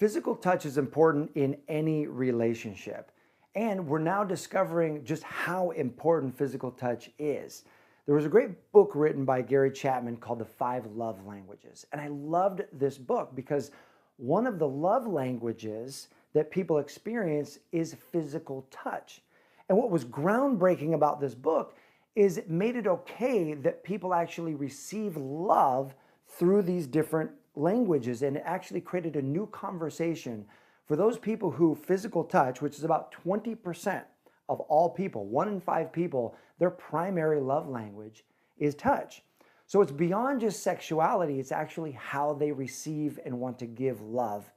Physical touch is important in any relationship. And we're now discovering just how important physical touch is. There was a great book written by Gary Chapman called The 5 Love Languages. And I loved this book because one of the love languages that people experience is physical touch. And what was groundbreaking about this book is it made it okay that people actually receive love through these different languages, and it actually created a new conversation for those people who physical touch, which is about 20% of all people, 1 in 5 people, their primary love language is touch. So it's beyond just sexuality, it's actually how they receive and want to give love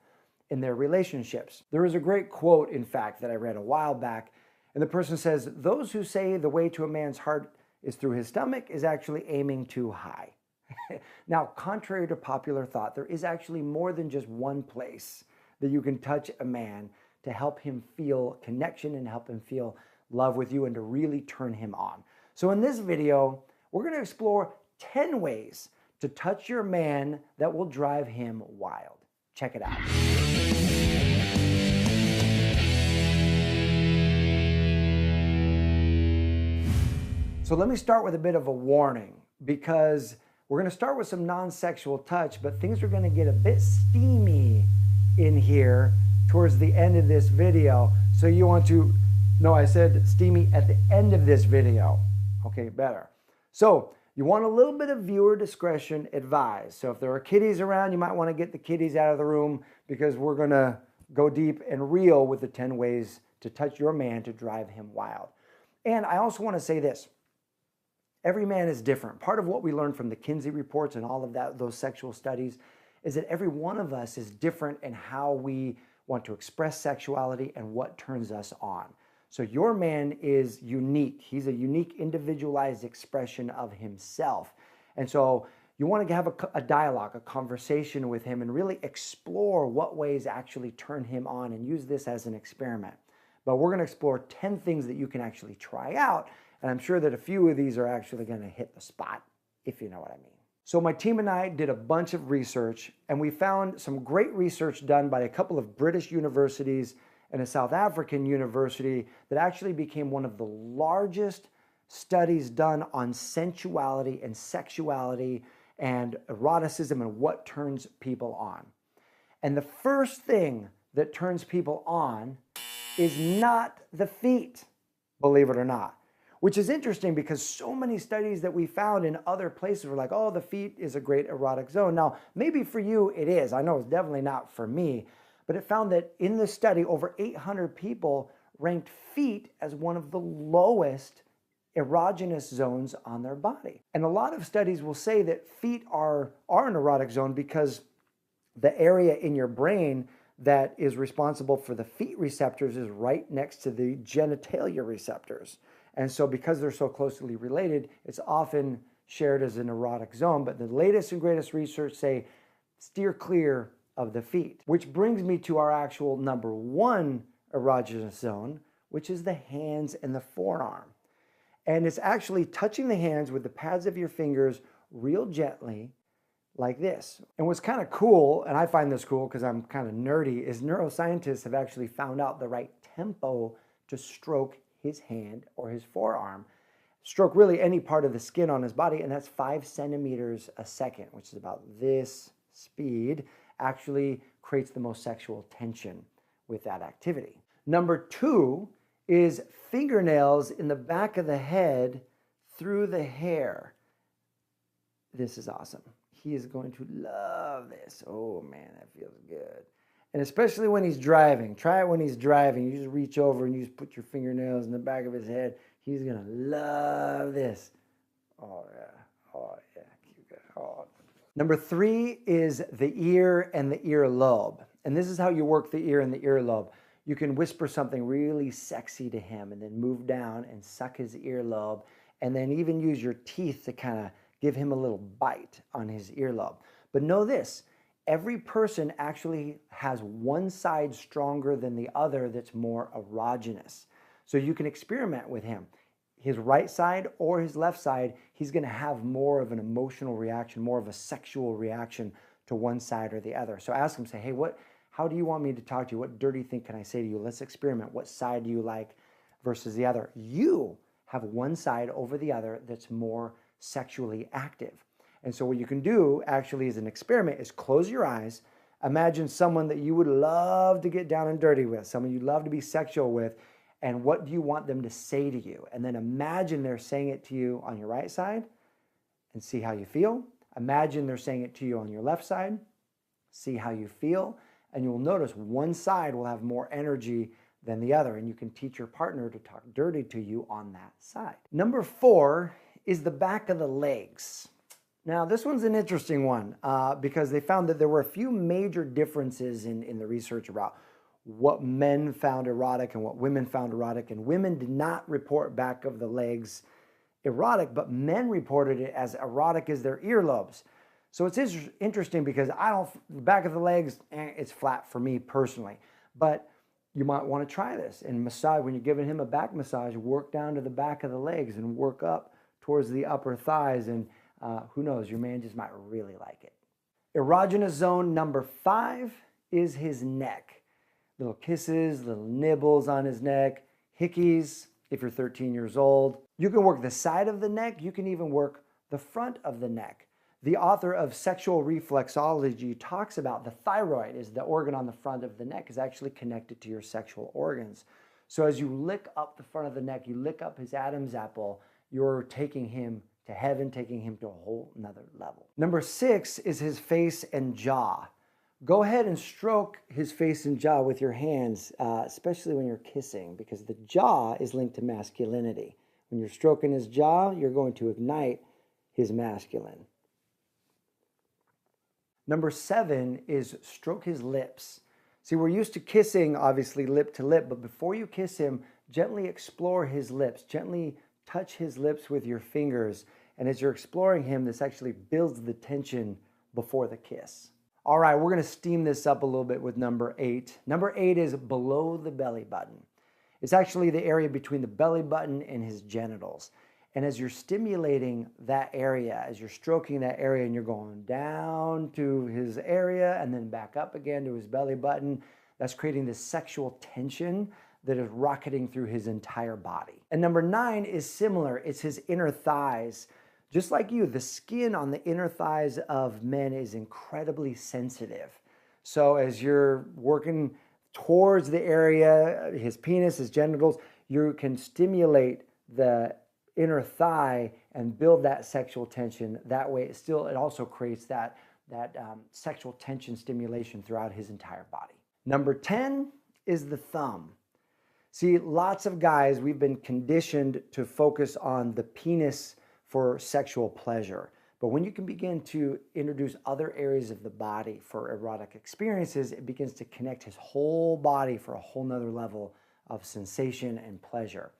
in their relationships. There is a great quote, in fact, that I read a while back, and the person says, "Those who say the way to a man's heart is through his stomach is actually aiming too high." Now, contrary to popular thought, there is actually more than just one place that you can touch a man to help him feel connection and help him feel love with you and to really turn him on. So in this video, we're going to explore 10 ways to touch your man that will drive him wild. Check it out. So let me start with a bit of a warning, because we're going to start with some non-sexual touch, but things are going to get a bit steamy in here towards the end of this video. So you want to, no, I said steamy at the end of this video. Okay, better. So you want a little bit of viewer discretion advised. So if there are kiddies around, you might want to get the kiddies out of the room, because we're going to go deep and real with the 10 ways to touch your man to drive him wild. And I also want to say this. Every man is different. Part of what we learned from the Kinsey reports and all of that, those sexual studies, is that every one of us is different in how we want to express sexuality and what turns us on. So your man is unique. He's a unique, individualized expression of himself. And so you want to have a dialogue, a conversation with him, and really explore what ways actually turn him on, and use this as an experiment. But we're going to explore 10 things that you can actually try out. And I'm sure that a few of these are actually going to hit the spot, if you know what I mean. So my team and I did a bunch of research, and we found some great research done by a couple of British universities and a South African university that actually became one of the largest studies done on sensuality and sexuality and eroticism and what turns people on. And the first thing that turns people on is not the feet, believe it or not. Which is interesting, because so many studies that we found in other places were like, oh, the feet is a great erotic zone. Now, maybe for you it is. I know it's definitely not for me. But it found that in this study, over 800 people ranked feet as one of the lowest erogenous zones on their body. And a lot of studies will say that feet are an erotic zone because the area in your brain that is responsible for the feet receptors is right next to the genitalia receptors. And so because they're so closely related, it's often shared as an erotic zone. But the latest and greatest research say steer clear of the feet. Which brings me to our actual number 1 erogenous zone, which is the hands and the forearm. And it's actually touching the hands with the pads of your fingers real gently, like this. And what's kind of cool, and I find this cool because I'm kind of nerdy, is neuroscientists have actually found out the right tempo to stroke his hand or his forearm. Stroke really any part of the skin on his body, and that's 5 centimeters a second, which is about this speed, actually creates the most sexual tension with that activity. Number 2 is fingernails in the back of the head through the hair. This is awesome. He is going to love this. Oh man, that feels good. And especially when he's driving. Try it when he's driving. You just reach over and you just put your fingernails in the back of his head. He's going to love this. Oh, yeah. Oh, yeah. Cute. Oh. Number 3 is the ear and the earlobe. And this is how you work the ear and the earlobe. You can whisper something really sexy to him and then move down and suck his earlobe, and then even use your teeth to kind of give him a little bite on his earlobe. But know this. Every person actually has one side stronger than the other that's more erogenous. So you can experiment with him. His right side or his left side, he's going to have more of an emotional reaction, more of a sexual reaction to one side or the other. So ask him, say, hey, How do you want me to talk to you? What dirty thing can I say to you? Let's experiment. What side do you like versus the other? You have one side over the other that's more sexually active. And so what you can do actually as an experiment is close your eyes. Imagine someone that you would love to get down and dirty with, someone you'd love to be sexual with, and what do you want them to say to you? And then imagine they're saying it to you on your right side and see how you feel. Imagine they're saying it to you on your left side, see how you feel, and you'll notice one side will have more energy than the other, and you can teach your partner to talk dirty to you on that side. Number 4 is the back of the legs. Now, this one's an interesting one because they found that there were a few major differences in the research about what men found erotic and what women found erotic, and women did not report back of the legs erotic, but men reported it as erotic as their earlobes. So it's interesting because the back of the legs, it's flat for me personally, but you might want to try this and massage. When you're giving him a back massage, work down to the back of the legs and work up towards the upper thighs, and who knows, your man just might really like it. Erogenous zone number 5 is his neck. Little kisses, little nibbles on his neck, hickeys if you're 13 years old. You can work the side of the neck. You can even work the front of the neck. The author of Sexual Reflexology talks about the thyroid is the organ on the front of the neck is actually connected to your sexual organs. So as you lick up the front of the neck, you lick up his Adam's apple, you're taking him to heaven, taking him to a whole nother level. Number 6 is his face and jaw. Go ahead and stroke his face and jaw with your hands, especially when you're kissing, because the jaw is linked to masculinity. When you're stroking his jaw, you're going to ignite his masculine. Number 7 is stroke his lips. See, we're used to kissing, obviously, lip to lip, but before you kiss him, gently explore his lips. Gently touch his lips with your fingers. And as you're exploring him, this actually builds the tension before the kiss. All right, we're going to steam this up a little bit with number 8. Number 8 is below the belly button. It's actually the area between the belly button and his genitals. And as you're stimulating that area, as you're stroking that area and you're going down to his area and then back up again to his belly button, that's creating this sexual tension that is rocketing through his entire body. And number 9 is similar. It's his inner thighs. Just like you, the skin on the inner thighs of men is incredibly sensitive. So as you're working towards the area, his penis, his genitals, you can stimulate the inner thigh and build that sexual tension. That way it also creates that sexual tension stimulation throughout his entire body. Number 10 is the thumb. See, lots of guys, we've been conditioned to focus on the penis for sexual pleasure. But when you can begin to introduce other areas of the body for erotic experiences, it begins to connect his whole body for a whole nother level of sensation and pleasure.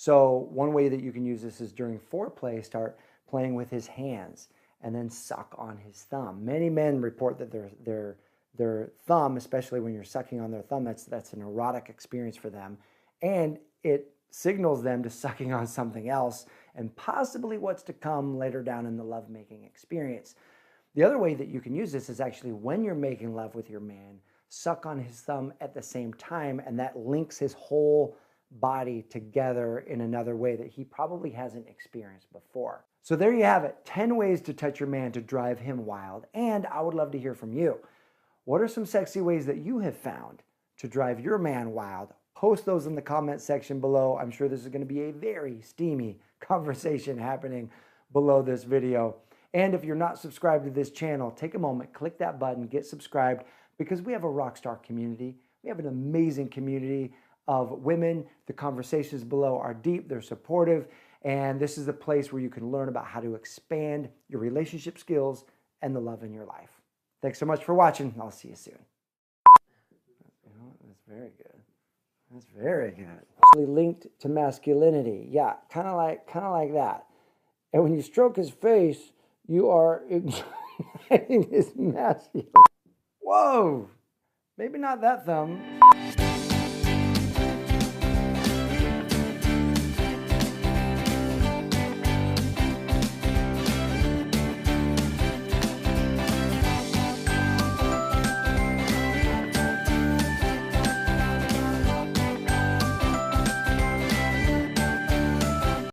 So one way that you can use this is during foreplay, start playing with his hands and then suck on his thumb. Many men report that their thumb, especially when you're sucking on their thumb, that's an erotic experience for them. And it signals them to sucking on something else and possibly what's to come later down in the lovemaking experience. The other way that you can use this is actually when you're making love with your man, suck on his thumb at the same time, and that links his whole body together in another way that he probably hasn't experienced before. So there you have it, 10 ways to touch your man to drive him wild. And I would love to hear from you. What are some sexy ways that you have found to drive your man wild? Post those in the comment section below. I'm sure this is going to be a very steamy conversation happening below this video. And if you're not subscribed to this channel, take a moment, click that button, get subscribed, because we have a rock star community. We have an amazing community of women. The conversations below are deep, they're supportive, and this is a place where you can learn about how to expand your relationship skills and the love in your life. Thanks so much for watching. I'll see you soon. That's very good. That's very good. Actually linked to masculinity. Yeah, kind of like that. And when you stroke his face, you are igniting his masculine. Whoa! Maybe not that thumb.